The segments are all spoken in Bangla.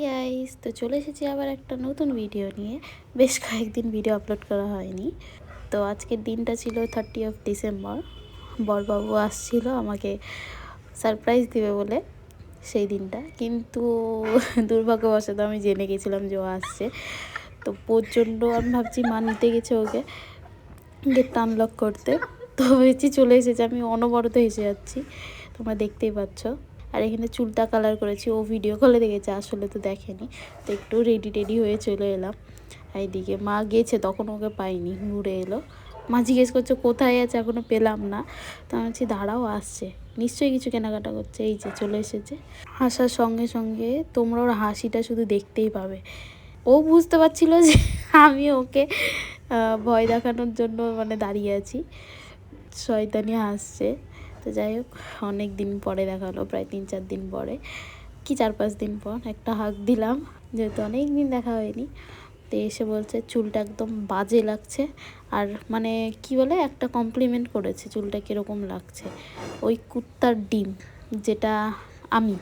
গাইস, তো চলে এসেছি আবার একটা নতুন ভিডিও নিয়ে। বেশ কয়েকদিন ভিডিও আপলোড করা হয়নি। তো আজকের দিনটা ছিল 30 ডিসেম্বর। বরবাবু আসছিল আমাকে সারপ্রাইজ দেবে বলে সেই দিনটা, কিন্তু দুর্ভাগ্যবশত আমি জেনে গেছিলাম যে ও আসছে। তো প্রচণ্ড আমি ভাবছি মা নিতে গেছে ওকে গেটটা আনলক করতে, তো ভেবেছি চলে এসেছে। আমি অনবরত হেসে যাচ্ছি, তোমরা দেখতেই পাচ্ছ। আর এখানে চুলটা কালার করেছি, ও ভিডিও কলে দেখেছে, আসলে তো দেখেনি। তো একটু রেডি হয়ে চলে এলাম। এইদিকে মা গেছে, তখন ওকে পাইনি, ঘুরে এলো। মা জিজ্ঞেস করছে কোথায় আছে, এখনও পেলাম না। তো আমি বলছি দাঁড়াও, আসছে, নিশ্চয়ই কিছু কেনাকাটা করছে। এই যে চলে এসেছে। হাসার সঙ্গে সঙ্গে তোমরা ওর হাসিটা শুধু দেখতেই পাবে। ও বুঝতে পারছিল যে আমি ওকে ভয় দেখানোর জন্য মানে দাঁড়িয়ে আছি। শয়তানি হাসছে। তো যাই হোক, অনেক দিন পরে দেখা হলো, প্রায় 3-4 দিন পরে, কি 4-5 দিন পর একটা হাগ দিলাম, যেহেতু অনেক দিন দেখা হয়নি। তো এসে বলছে চুলটা একদম বাজে লাগছে। আর মানে কি বলে, একটা কমপ্লিমেন্ট করেছে চুলটা কীরকম লাগছে, ওই কুত্তার ডিম যেটা আমি।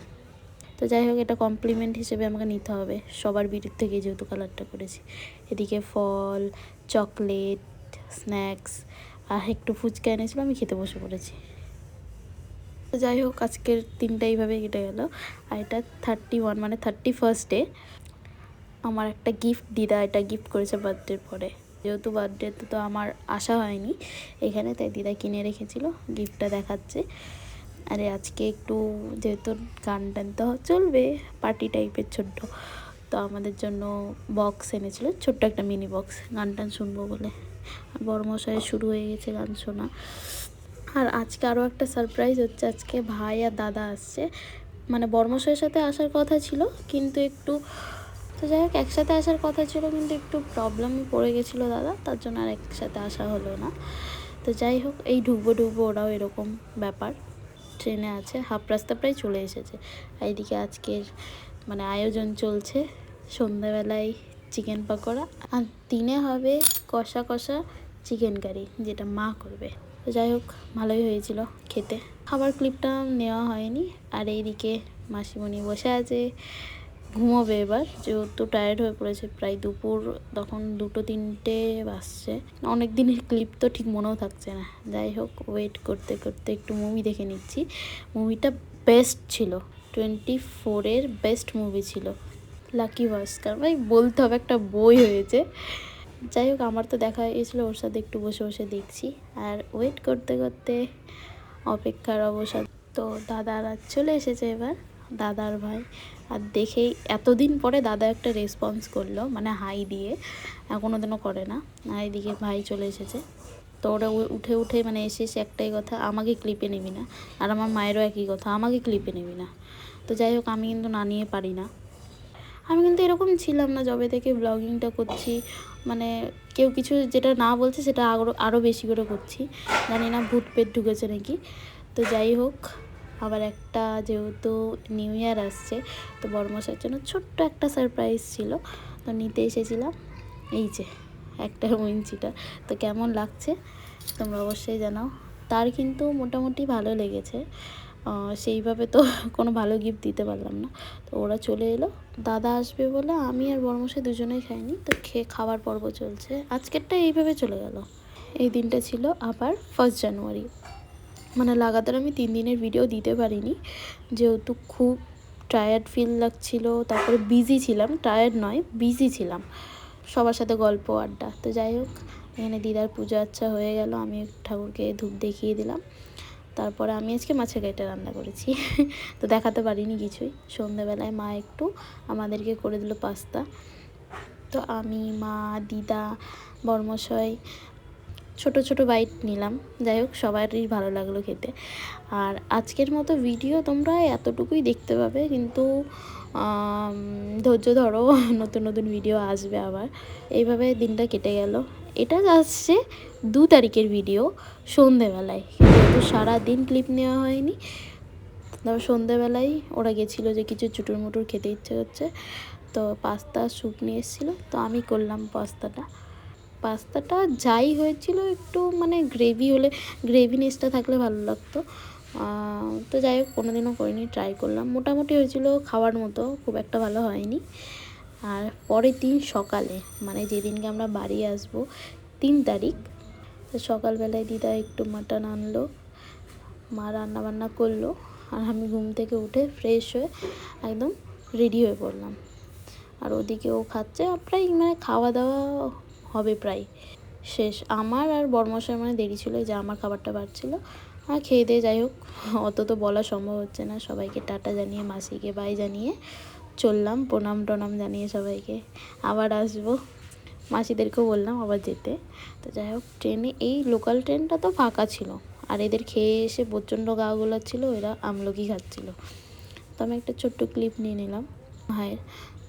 তো যাই হোক, এটা কমপ্লিমেন্ট হিসেবে আমাকে নিতে হবে সবার বিরুদ্ধে থেকে, যেহেতু কালারটা করেছি। এদিকে ফল, চকলেট, স্ন্যাক্স আর একটু ফুচকা এনেছিল, আমি খেতে বসে পড়েছি। তো যাই হোক, আজকের দিনটা এইভাবে কেটে গেল। আর এটা 31 মানে 31 আমার একটা গিফট, দিদা এটা গিফট করেছে বার্থডের পরে। যেহেতু বার্থডেতে তো আমার আসা হয়নি এখানে, তাই দিদা কিনে রেখেছিল, গিফটটা দেখাচ্ছে। আরে আজকে একটু যেহেতু গান টান তো চলবে, পার্টি টাইপের ছোট্ট, তো আমাদের জন্য বক্স এনেছিল, ছোট্ট একটা মিনি বক্স, গান টান শুনবো বলে। আর বড়মশাই শুরু হয়ে গেছে গান শোনা। আর আজকে আরও একটা সারপ্রাইজ হচ্ছে, আজকে ভাই আর দাদা আসছে। মানে বড়মশাইয়ের সাথে আসার কথা ছিল, কিন্তু একটু, তো যাই হোক একসাথে আসার কথা ছিল, কিন্তু একটু প্রবলেমে পড়ে গেছিলো দাদা, তার জন্য আর একসাথে আসা হলো না। তো যাই হোক, এই ঢুকবো ওরাও এরকম ব্যাপার। ট্রেনে আছে, হাফ রাস্তা প্রায় চলে এসেছে। এইদিকে আজকের মানে আয়োজন চলছে, সন্ধ্যাবেলায় চিকেন পকোড়া, আর দিনে হবে কষা কষা চিকেন কারি, যেটা মা করবে। তো যাই হোক, ভালোই হয়েছিল খেতে। খাবার ক্লিপটা নেওয়া হয়নি। আর এইদিকে মাসিমণি বসে আছে, ঘুমোবে এবার, যেহেতু টায়ার্ড হয়ে পড়েছে। প্রায় দুপুর তখন 2-3টে বাজছে। অনেক দিনের ক্লিপ তো ঠিক মনেও থাকছে না। যাই হোক, ওয়েট করতে করতে একটু মুভি দেখে নিচ্ছি। মুভিটা বেস্ট ছিল, 24-এর বেস্ট মুভি ছিল, লাকি ভাস্কর। ভাই বলতে হবে, একটা বই হয়েছে। যাই হোক, আমার তো দেখা হয়েছিল, ওর সাথে একটু বসে বসে দেখছি। আর ওয়েট করতে করতে অপেক্ষার অবসাদ। তো দাদারা চলে এসেছে এবার, দাদার ভাই। আর দেখেই এতদিন পরে দাদা একটা রেসপন্স করলো, মানে হাই দিয়ে, কোনো দিনও করে না। আর এদিকে ভাই চলে এসেছে। তো ওরা উঠে মানে এসে একটাই কথা, আমাকে ক্লিপে নিবি না। আর আমার মায়েরও একই কথা, আমাকে ক্লিপে নিবি না। তো যাই হোক, আমি কিন্তু না নিয়ে পারি না। আমি কিন্তু এরকম ছিলাম না, যবে থেকে ব্লগিংটা করছি, মানে কেউ কিছু যেটা না বলছে সেটা আরও বেশি করে করছি। জানি না ভূত পেট ঢুকেছে নাকি। তো যাই হোক, আবার একটা যেহেতু নিউ ইয়ার আসছে, তো বড়মশাইয়ের জন্য ছোট্ট একটা সারপ্রাইজ ছিল, তো নিতে এসেছিলাম। এই যে একটা উইঞ্চিটা, তো কেমন লাগছে তোমরা অবশ্যই জানাও। তার কিন্তু মোটামুটি ভালো লেগেছে। সেইভাবে তো কোনো ভালো গিফট দিতে পারলাম না। তো ওরা চলে এলো, দাদা আসবে বলে আমি আর বড়মশাই দুজনেই খাইনি। তো খাবার পর্ব চলছে। আজকেরটা এইভাবে চলে গেল। এই দিনটা ছিল আবার 1 জানুয়ারি। মানে লাগাতার আমি 3 দিনের ভিডিও দিতে পারিনি, যেহেতু খুব টায়ার্ড ফিল লাগছিল। তারপরে বিজি ছিলাম, টায়ার্ড নয়, বিজি ছিলাম, সবার সাথে গল্প আড্ডা। তো যাই হোক, এখানে দিদার পূজা আচ্ছা হয়ে গেল, আমি ঠাকুরকে ধূপ দেখিয়ে দিলাম। তারপরে আমি আজকে মাছের কাঁটা রান্না করেছি, তো দেখাতে পারিনি কিছুই। সন্ধ্যাবেলায় মা একটু আমাদেরকে করে দিল পাস্তা। তো আমি, মা, দিদা, বড়মশাই ছোট ছোট বাইট নিলাম। যাই হোক, সবারই ভালো লাগলো খেতে। আর আজকের মতো ভিডিও তোমরা এতটুকুই দেখতে পাবে, কিন্তু ধৈর্য ধরো, নতুন নতুন ভিডিও আসবে আবার। এইভাবে দিনটা কেটে গেল। এটা আসছে 2 তারিখের ভিডিও সন্ধেবেলায়, যেহেতু সারাদিন ক্লিপ নেওয়া হয়নি। তারপর সন্ধেবেলায় ওরা গেছিলো যে কিছু চুটুর মুটুর খেতে ইচ্ছে হচ্ছে, তো পাস্তা স্যুপ নিয়ে এসেছিলো, তো আমি করলাম পাস্তাটা যাই হয়েছিল, একটু মানে গ্রেভি হলে, গ্রেভিনেসটা থাকলে ভালো লাগতো। তো যাই হোক কোনোদিনও করিনি, ট্রাই করলাম, মোটামুটি হয়েছিল খাওয়ার মতো, খুব একটা ভালো হয়নি। আর পরের দিন সকালে মানে যেদিনকে আমরা বাড়ি আসবো 3 তারিখ, তো সকালবেলায় দিদা একটু মাটন আনলো, মা রান্না বান্না করলো, আর আমি ঘুম থেকে উঠে ফ্রেশ হয়ে একদম রেডি হয়ে পড়লাম। আর ওদিকে ও খাচ্ছে, প্রায় মানে খাওয়া দাওয়া হবে প্রায় শেষ। আমার আর বড়মশাই মানে দেরি ছিল, যে আমার খাবারটা বাড়ছিল, আর খেয়ে দিয়ে যাই হোক, অত তো বলা সম্ভব হচ্ছে না, সবাইকে টাটা জানিয়ে মাসিকে বাই জানিয়ে চললাম, প্রণাম টনাম জানিয়ে সবাইকে আবার আসবো, মাসিদেরকেও বললাম আবার যেতে। তো যাই হোক ট্রেনে, এই লোকাল ট্রেনটা তো ফাঁকা ছিল, আর এদের খেয়ে এসে প্রচণ্ড গা গোলাচ্ছিল, এরা আমলকি খাচ্ছিল। তো আমি একটা ছোট্ট ক্লিপ নিয়ে নিলাম ভাইয়ের।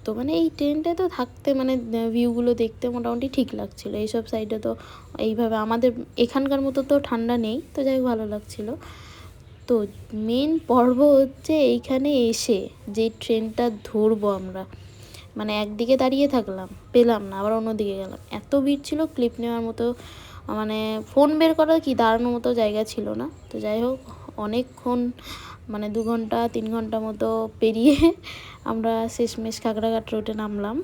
তো মানে এই ট্রেনটায় তো থাকতে মানে ভিউগুলো দেখতে মোটামুটি ঠিক লাগছিলো, এইসব সাইডে তো এইভাবে আমাদের এখানকার মতো তো ঠান্ডা নেই, তো যাই হোক ভালো লাগছিলো। তো মেন পর্ব হচ্ছে এইখানে এসে যে ট্রেনটা ধরবো আমরা, মানে একদিকে দাঁড়িয়ে থাকলাম, পেলাম না, আবার অন্যদিকে গেলাম, এত ভিড় ছিল, ক্লিপ নেওয়ার মতো মানে ফোন বের করার কি দাঁড়ানোর মতো জায়গা ছিল না। তো যাই হোক অনেকক্ষণ মানে 2 ঘন্টা 3 ঘন্টা মতো পেরিয়ে আমরা শেষমেশ খাগড়াঘাট রোডে নামলাম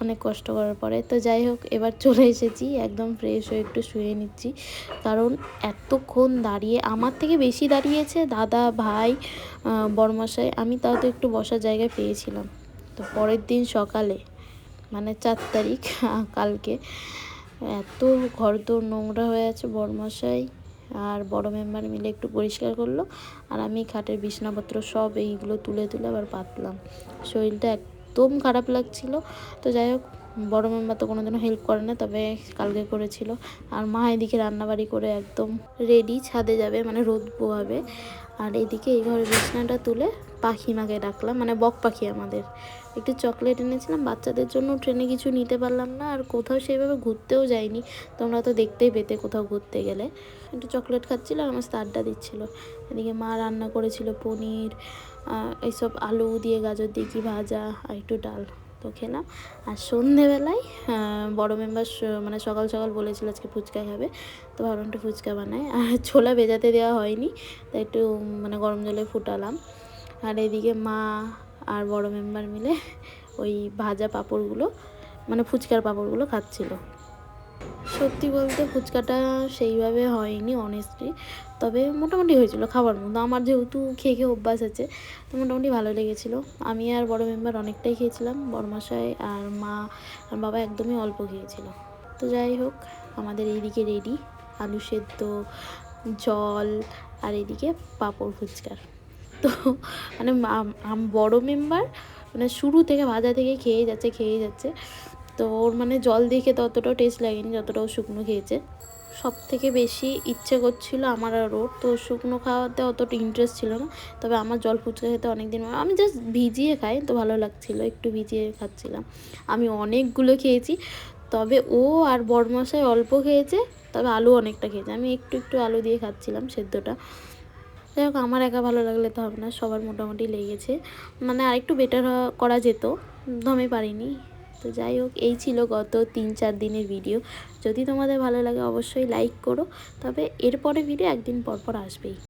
অনেক কষ্ট করার পরে। তো যাই হোক এবার চলে এসেছি, একদম ফ্রেশ হয়ে একটু শুয়ে নিচ্ছি, কারণ এতক্ষণ দাঁড়িয়ে, আমার থেকে বেশি দাঁড়িয়েছে দাদা, ভাই, বড়মশাই, আমি তাও তো একটু বসার জায়গা পেয়েছিলাম। তো পরের দিন সকালে মানে 4 তারিখ কালকে এত ঘরদোর নোংরা হয়ে আছে, বড়মশাই আর বড় মেম্বার মিলে একটু পরিষ্কার করলো, আর আমি খাটের বিছানাপত্র সব এইগুলো তুলে তুলে আবার পাতলাম, শরীরটা একদম খারাপ লাগছিল। তো যাই হোক বড় মেম্বার তো কোনোদিনও হেল্প করে না, তবে কালকে করেছিল। আর মা এদিকে রান্নাবাড়ি করে একদম রেডি, ছাদে যাবে মানে রোদ পোহাবে। আর এদিকে এই ঘরের বিছানাটা তুলে পাখিমাকে ডাকলাম, মানে বক পাখি আমাদের, একটু চকলেট এনেছিলাম বাচ্চাদের জন্য, ট্রেনে কিছু নিতে পারলাম না, আর কোথাও সেইভাবে ঘুরতেও যাইনি, তোমরা তো দেখতেই পেতে কোথাও ঘুরতে গেলে। একটু চকলেট খাচ্ছিল আর আমার আড্ডা দিচ্ছিলো। এদিকে মা রান্না করেছিল পনির, এইসব আলু দিয়ে গাজর দিয়ে কি ভাজা, আর একটু ডাল, তো খেলাম। আর সন্ধেবেলায় বড় মেম্বার মানে সকাল সকাল বলেছিল আজকে ফুচকা খাবে, তো ভাবলাম একটু ফুচকা বানায়, আর ছোলা ভেজাতে দেওয়া হয়নি, তাই একটু মানে গরম জলে ফুটালাম। আর এদিকে মা আর বড় মেম্বার মিলে ওই ভাজা পাঁপড়গুলো মানে ফুচকার পাঁপড়গুলো খাচ্ছিল। সত্যি বলতে ফুচকাটা সেইভাবে হয়নি অনেস্টলি, তবে মোটামুটি হয়েছিল খাবার মতো, আমার যেহেতু খেয়ে খেয়ে অভ্যাস আছে, তো মোটামুটি ভালো লেগেছিলো। আমি আর বড় মেম্বার অনেকটাই খেয়েছিলাম, বড়মশাই আর মা আর বাবা একদমই অল্প খেয়েছিল। তো যাই হোক আমাদের এইদিকে রেডি আলু সেদ্ধ, জল, আর এদিকে পাঁপড় ফুচকার। তো মানে বড় মেম্বার মানে শুরু থেকে ভাজা থেকে খেয়ে যাচ্ছে, তো ওর মানে জল দিয়ে খেতে অতটাও টেস্ট লাগেনি যতটাও শুকনো খেয়েছে। সব থেকে বেশি ইচ্ছে করছিল আমার আর ওর, তো শুকনো খাওয়াতে অতটা ইন্টারেস্ট ছিল না, তবে আমার জল ফুচকা খেতে অনেক দিন, আমি জাস্ট ভিজিয়ে খাই তো ভালো লাগছিলো, একটু ভিজিয়ে খাচ্ছিলাম। আমি অনেকগুলো খেয়েছি, তবে ও আর বড়মশাই অল্প খেয়েছে, তবে আলু অনেকটা খেয়েছে, আমি একটু একটু আলু দিয়ে খাচ্ছিলাম সেদ্ধটা। যাই হোক আমার একা ভালো লাগলে তো হবে না, সবার মোটামুটি লেগেছে, মানে আরেকটু বেটার করা যেত, তো আমি পারিনি। তো যাই হোক এই ছিল গত 3-4 দিনের ভিডিও। যদি তোমাদের ভালো লাগে অবশ্যই লাইক করো, তবে এরপরে ভিডিও একদিন পর পর আসবেই।